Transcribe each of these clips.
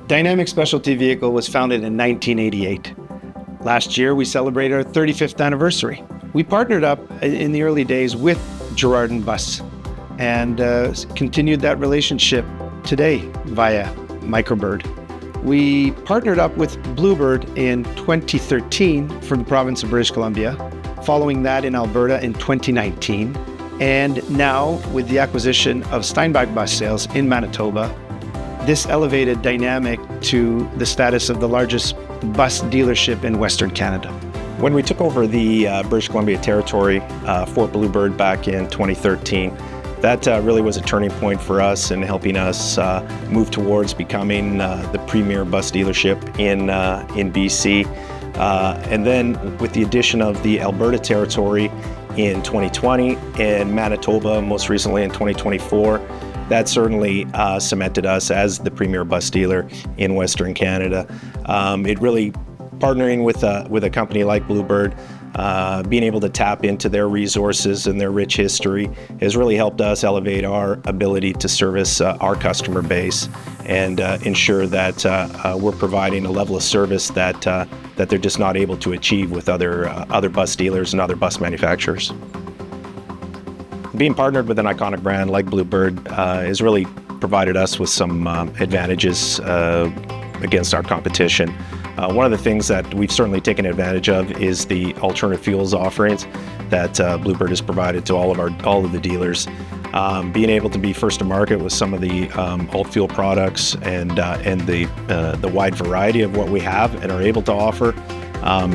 Dynamic Specialty Vehicle was founded in 1988. Last year, we celebrated our 35th anniversary. We partnered up in the early days with Girard & Bus and continued that relationship today via Microbird. We partnered up with Bluebird in 2013 for the province of British Columbia, following that in Alberta in 2019, and now with the acquisition of Steinbach Bus Sales in Manitoba. This elevated Dynamic to the status of the largest bus dealership in Western Canada. When we took over the British Columbia territory for Bluebird back in 2013, that really was a turning point for us in helping us move towards becoming the premier bus dealership in BC. And then with the addition of the Alberta territory in 2020 and Manitoba most recently in 2024, that certainly cemented us as the premier bus dealer in Western Canada. It really, partnering with a company like Bluebird, being able to tap into their resources and their rich history has really helped us elevate our ability to service our customer base and ensure that we're providing a level of service that they're just not able to achieve with other bus dealers and other bus manufacturers. Being partnered with an iconic brand like Bluebird has really provided us with some advantages against our competition. One of the things that we've certainly taken advantage of is the alternative fuels offerings that Bluebird has provided to all of the dealers. Being able to be first to market with some of the alt fuel products and the wide variety of what we have and are able to offer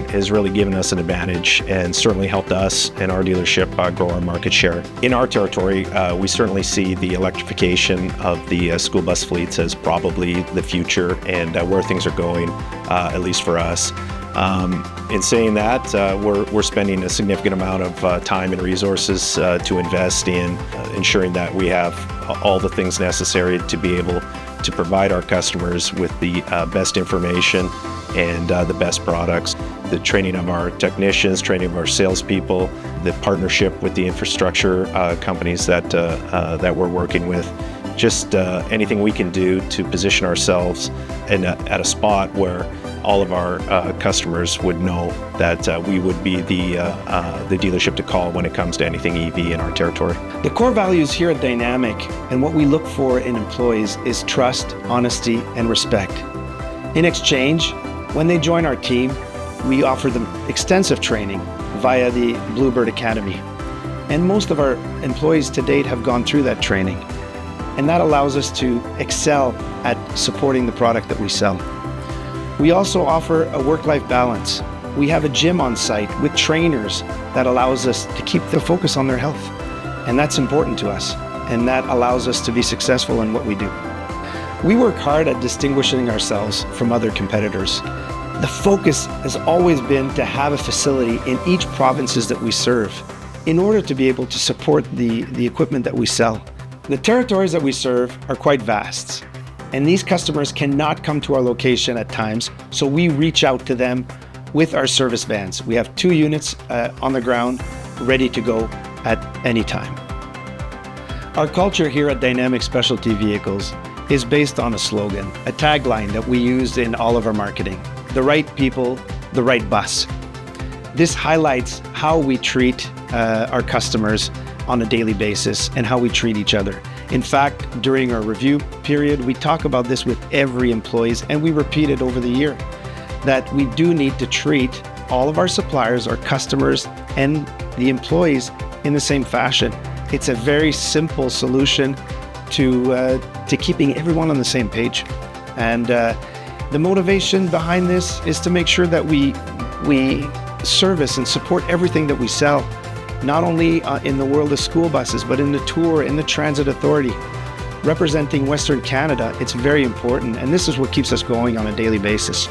has really given us an advantage and certainly helped us and our dealership grow our market share. In our territory, we certainly see the electrification of the school bus fleets as probably the future and where things are going, at least for us. In saying that, we're spending a significant amount of time and resources to invest in ensuring that we have all the things necessary to be able to provide our customers with the best information and the best products. The training of our technicians, training of our salespeople, the partnership with the infrastructure companies that we're working with. Just anything we can do to position ourselves at a spot where all of our customers would know that we would be the dealership to call when it comes to anything EV in our territory. The core values here at Dynamic and what we look for in employees is trust, honesty, and respect. In exchange, when they join our team, we offer them extensive training via the Bluebird Academy. And most of our employees to date have gone through that training. And that allows us to excel at supporting the product that we sell. We also offer a work-life balance. We have a gym on site with trainers that allows us to keep the focus on their health. And that's important to us. And that allows us to be successful in what we do. We work hard at distinguishing ourselves from other competitors. The focus has always been to have a facility in each provinces that we serve in order to be able to support the equipment that we sell. The territories that we serve are quite vast, and these customers cannot come to our location at times, so we reach out to them with our service vans. We have 2 units on the ground ready to go at any time. Our culture here at Dynamic Specialty Vehicles is based on a slogan, a tagline that we use in all of our marketing: the right people, the right bus. This highlights how we treat our customers on a daily basis and how we treat each other. In fact, during our review period, we talk about this with every employee, and we repeat it over the year, that we do need to treat all of our suppliers, our customers, and the employees in the same fashion. It's a very simple solution to keeping everyone on the same page. And the motivation behind this is to make sure that we service and support everything that we sell, not only in the world of school buses, but in the tour, in the transit authority. Representing Western Canada, it's very important, and this is what keeps us going on a daily basis.